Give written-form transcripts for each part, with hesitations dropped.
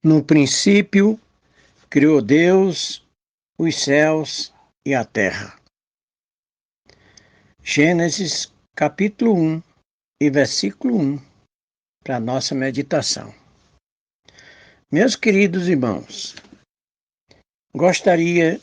No princípio, criou Deus os céus e a terra. Gênesis, capítulo 1 e versículo 1, para nossa meditação. Meus queridos irmãos, gostaria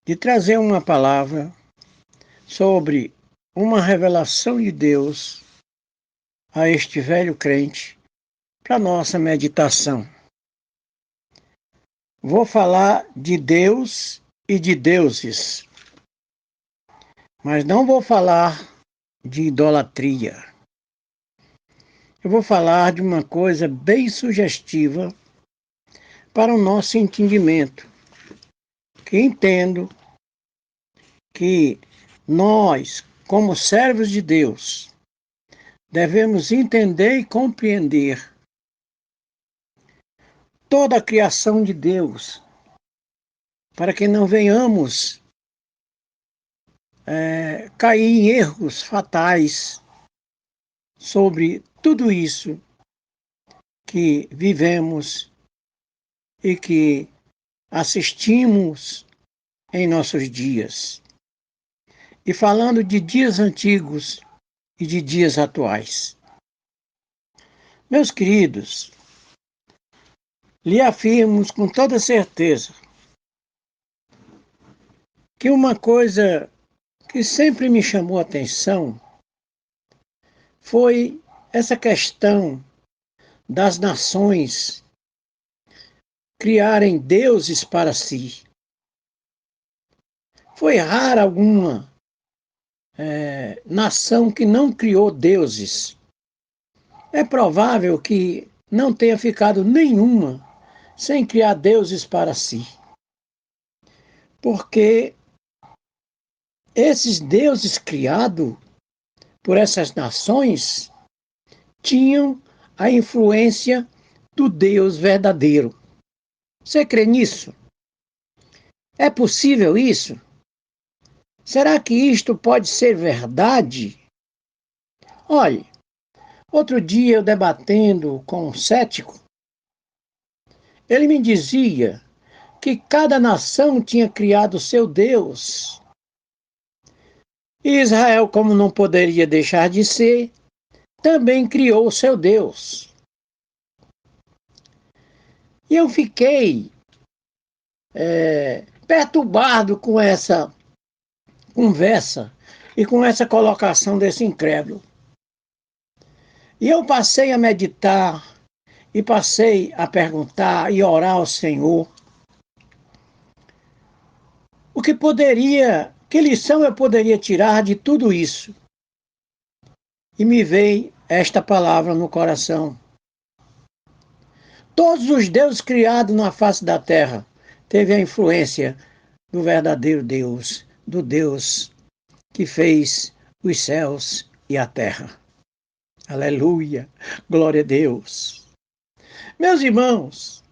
de trazer uma palavra sobre uma revelação de Deus a este velho crente para nossa meditação. Vou falar de Deus e de deuses, mas não vou falar de idolatria. Eu vou falar de uma coisa bem sugestiva para o nosso entendimento, que entendo que nós, como servos de Deus, devemos entender e compreender toda a criação de Deus, para que não venhamos cair em erros fatais sobre tudo isso que vivemos e que assistimos em nossos dias. E falando de dias antigos e de dias atuais. Meus queridos, lhe afirmo com toda certeza que uma coisa que sempre me chamou a atenção foi essa questão das nações criarem deuses para si. Foi rara alguma nação que não criou deuses. É provável que não tenha ficado nenhuma sem criar deuses para si. Porque esses deuses criados por essas nações tinham a influência do Deus verdadeiro. Você crê nisso? É possível isso? Será que isto pode ser verdade? Olhe, outro dia eu debatendo com um cético, ele me dizia que cada nação tinha criado seu Deus. E Israel, como não poderia deixar de ser, também criou o seu Deus. E eu fiquei perturbado com essa conversa e com essa colocação desse incrédulo. E eu passei a meditar e passei a perguntar e orar ao Senhor que lição eu poderia tirar de tudo isso? E me veio esta palavra no coração. Todos os deuses criados na face da terra teve a influência do verdadeiro Deus, do Deus que fez os céus e a terra. Aleluia! Glória a Deus! Meus irmãos,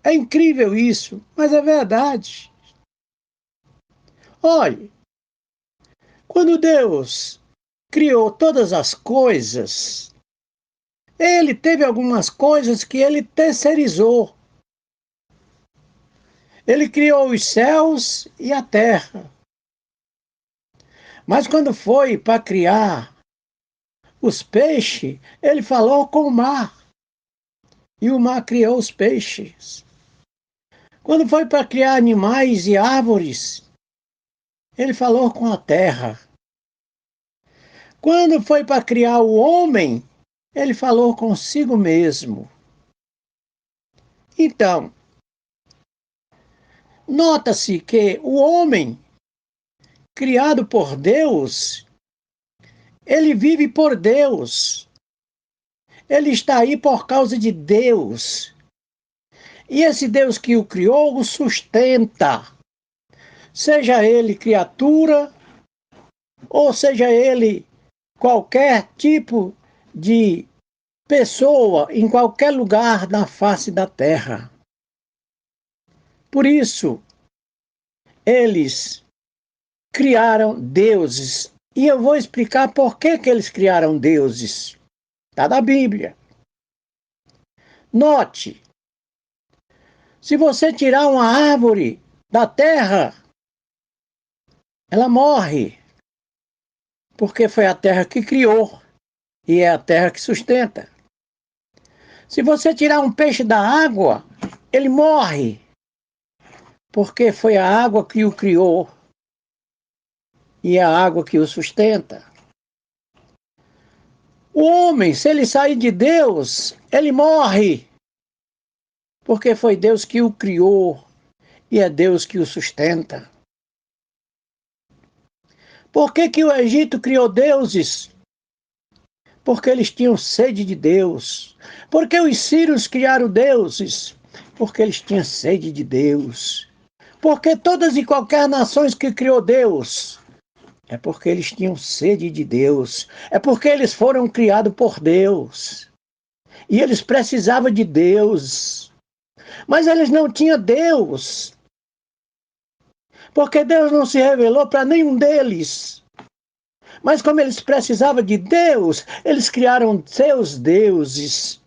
é incrível isso, mas é verdade. Olhe, quando Deus criou todas as coisas, Ele teve algumas coisas que Ele terceirizou. Ele criou os céus e a terra. Mas quando foi para criar os peixes, Ele falou com o mar. E o mar criou os peixes. Quando foi para criar animais e árvores, Ele falou com a terra. Quando foi para criar o homem, Ele falou consigo mesmo. Então, nota-se que o homem, criado por Deus, ele vive por Deus. Ele está aí por causa de Deus. E esse Deus que o criou o sustenta. Seja ele criatura, ou seja ele qualquer tipo de pessoa em qualquer lugar na face da terra. Por isso, eles criaram deuses. E eu vou explicar por que eles criaram deuses. Está na Bíblia. Note Se você tirar uma árvore da terra, ela morre, porque foi a terra que criou e é a terra que sustenta. Se você tirar um peixe da água, ele morre, porque foi a água que o criou e é a água que o sustenta. O homem, se ele sair de Deus, ele morre, porque foi Deus que o criou e é Deus que o sustenta. Por que que o Egito criou deuses? Porque eles tinham sede de Deus. Por que os sírios criaram deuses? Porque eles tinham sede de Deus. Porque todas e qualquer nações que criou Deus, é porque eles tinham sede de Deus. É porque eles foram criados por Deus. E eles precisavam de Deus. Mas eles não tinham Deus. Porque Deus não se revelou para nenhum deles. Mas como eles precisavam de Deus, eles criaram seus deuses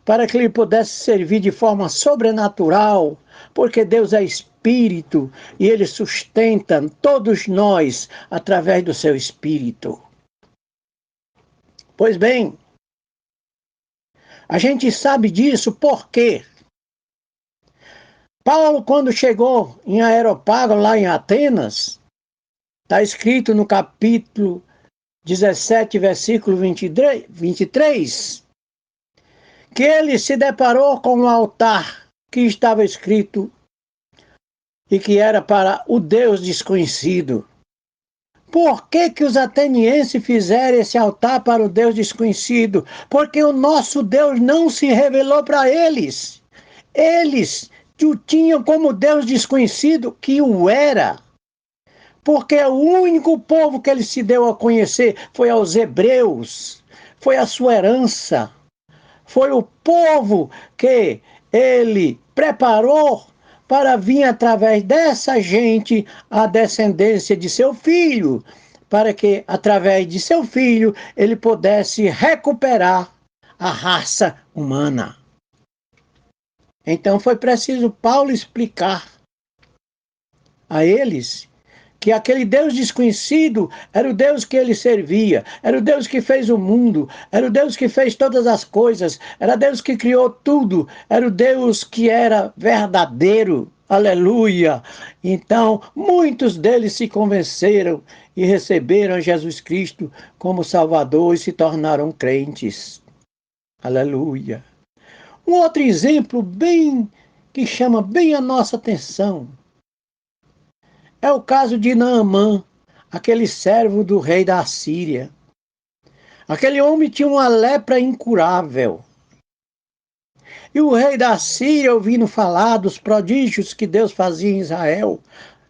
para que ele pudesse servir de forma sobrenatural, porque Deus é espírito e ele sustenta todos nós através do seu espírito. Pois bem, a gente sabe disso porque Paulo, quando chegou em Areópago, lá em Atenas, está escrito no capítulo 17, versículo 23, que ele se deparou com um altar que estava escrito e que era para o Deus desconhecido. Por que que os atenienses fizeram esse altar para o Deus desconhecido? Porque o nosso Deus não se revelou para eles. Eles o tinham como Deus desconhecido, que o era. Porque o único povo que ele se deu a conhecer foi aos hebreus, foi a sua herança, foi o povo que ele preparou para vir através dessa gente a descendência de seu filho, para que através de seu filho ele pudesse recuperar a raça humana. Então foi preciso Paulo explicar a eles que aquele Deus desconhecido era o Deus que ele servia, era o Deus que fez o mundo, era o Deus que fez todas as coisas, era Deus que criou tudo, era o Deus que era verdadeiro. Aleluia! Então, muitos deles se convenceram e receberam Jesus Cristo como Salvador e se tornaram crentes. Aleluia! Um outro exemplo bem que chama bem a nossa atenção é o caso de Naamã, aquele servo do rei da Assíria. Aquele homem tinha uma lepra incurável. E o rei da Síria, ouvindo falar dos prodígios que Deus fazia em Israel,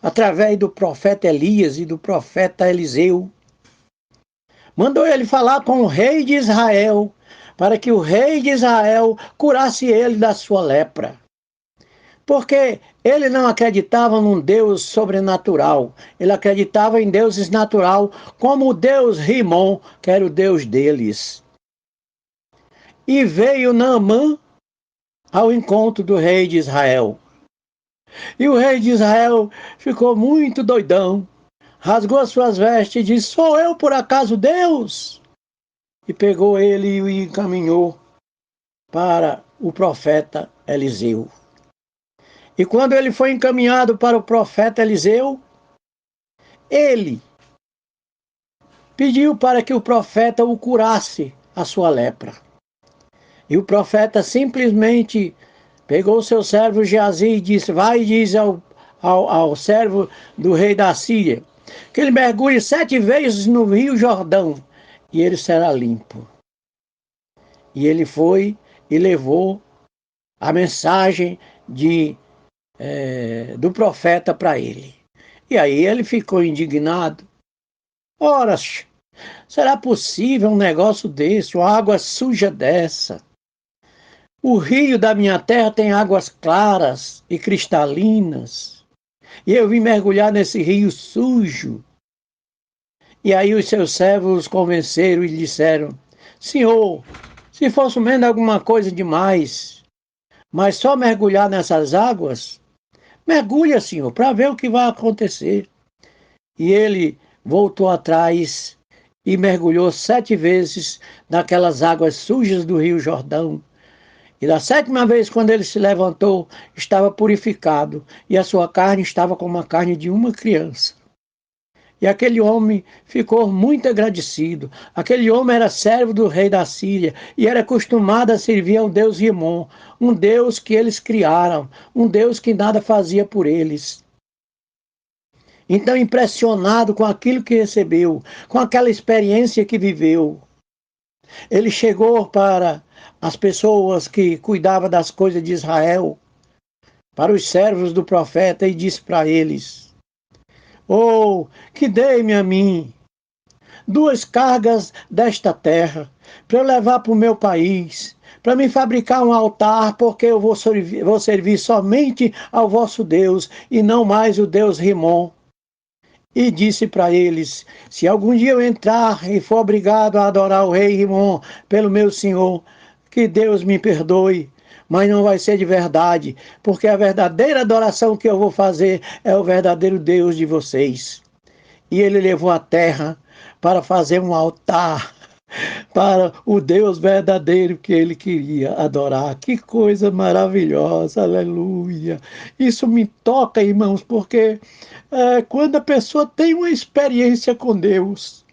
através do profeta Elias e do profeta Eliseu, mandou ele falar com o rei de Israel, para que o rei de Israel curasse ele da sua lepra. Porque ele não acreditava num Deus sobrenatural, ele acreditava em deuses natural, como o Deus Rimon, que era o Deus deles. E veio Naamã ao encontro do rei de Israel. E o rei de Israel ficou muito doidão, rasgou as suas vestes e disse: sou eu por acaso Deus? E pegou ele e o encaminhou para o profeta Eliseu. E quando ele foi encaminhado para o profeta Eliseu, ele pediu para que o profeta o curasse a sua lepra. E o profeta simplesmente pegou o seu servo Geazi e disse: vai e diz ao servo do rei da Síria que ele mergulhe 7 vezes no rio Jordão e ele será limpo. E ele foi e levou a mensagem do profeta para ele. E aí ele ficou indignado. Ora, será possível um negócio desse, uma água suja dessa? O rio da minha terra tem águas claras e cristalinas, e eu vim mergulhar nesse rio sujo. E aí os seus servos convenceram e disseram: Senhor, se fosse menos alguma coisa demais, mas só mergulhar nessas águas? Mergulha, Senhor, para ver o que vai acontecer. E ele voltou atrás e mergulhou 7 vezes naquelas águas sujas do Rio Jordão. E da 7ª vez, quando ele se levantou, estava purificado, e a sua carne estava como a carne de uma criança. E aquele homem ficou muito agradecido. Aquele homem era servo do rei da Síria e era acostumado a servir ao Deus Rimon, um Deus que eles criaram, um Deus que nada fazia por eles. Então, impressionado com aquilo que recebeu, com aquela experiência que viveu, ele chegou para as pessoas que cuidavam das coisas de Israel, para os servos do profeta, e disse para eles: Oh, que dei-me a mim 2 cargas desta terra, para eu levar para o meu país, para me fabricar um altar, porque eu vou servir somente ao vosso Deus, e não mais o Deus Rimon. E disse para eles: se algum dia eu entrar e for obrigado a adorar o rei Rimon pelo meu senhor, que Deus me perdoe, mas não vai ser de verdade, porque a verdadeira adoração que eu vou fazer é o verdadeiro Deus de vocês. E ele levou a terra para fazer um altar para o Deus verdadeiro que ele queria adorar. Que coisa maravilhosa, aleluia. Isso me toca, irmãos, porque quando a pessoa tem uma experiência com Deus,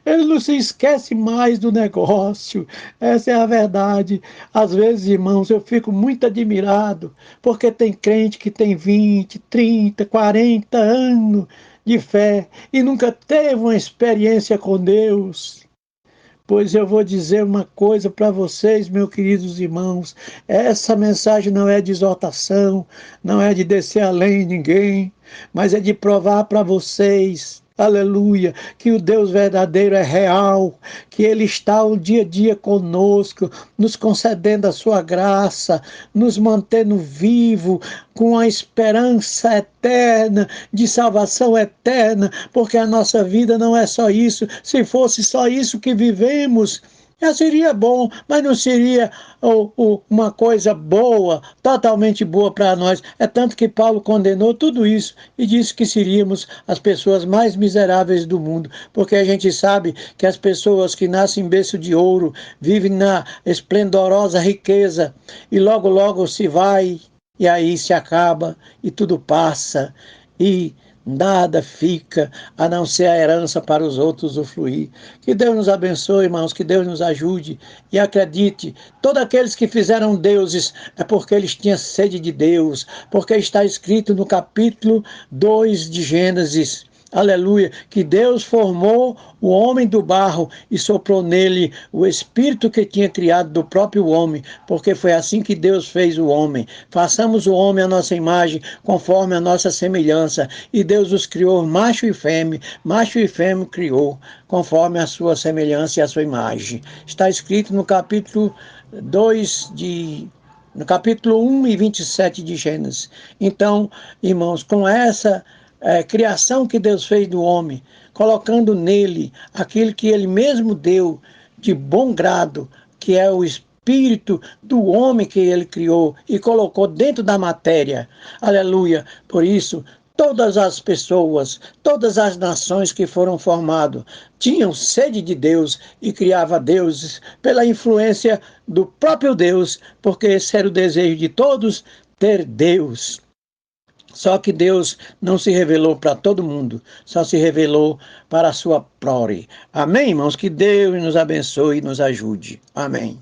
ele não se esquece mais do negócio. Essa é a verdade. Às vezes, irmãos, eu fico muito admirado, porque tem crente que tem 20, 30, 40 anos de fé e nunca teve uma experiência com Deus. Pois eu vou dizer uma coisa para vocês, meus queridos irmãos. Essa mensagem não é de exortação, não é de descer além de ninguém, mas é de provar para vocês, aleluia, que o Deus verdadeiro é real, que Ele está o dia a dia conosco, nos concedendo a sua graça, nos mantendo vivo, com a esperança eterna, de salvação eterna, porque a nossa vida não é só isso. Se fosse só isso que vivemos, já seria bom, mas não seria uma coisa boa, totalmente boa para nós. É tanto que Paulo condenou tudo isso e disse que seríamos as pessoas mais miseráveis do mundo, porque a gente sabe que as pessoas que nascem em berço de ouro vivem na esplendorosa riqueza e logo, logo se vai e aí se acaba e tudo passa e nada fica a não ser a herança para os outros usufruir. Que Deus nos abençoe, irmãos, que Deus nos ajude e acredite, todos aqueles que fizeram deuses é porque eles tinham sede de Deus, porque está escrito no capítulo 2 de Gênesis, aleluia, que Deus formou o homem do barro e soprou nele o espírito que tinha criado do próprio homem, porque foi assim que Deus fez o homem. Façamos o homem à nossa imagem, conforme a nossa semelhança, e Deus os criou macho e fêmea criou, conforme a sua semelhança e a sua imagem. Está escrito no capítulo 2 no capítulo 1 e 27 de Gênesis. Então, irmãos, com essa criação que Deus fez do homem, colocando nele aquilo que ele mesmo deu de bom grado, que é o espírito do homem que ele criou e colocou dentro da matéria. Aleluia! Por isso, todas as pessoas, todas as nações que foram formadas tinham sede de Deus e criavam deuses pela influência do próprio Deus, porque esse era o desejo de todos, ter Deus. Só que Deus não se revelou para todo mundo, só se revelou para a sua prole. Amém, irmãos? Que Deus nos abençoe e nos ajude. Amém.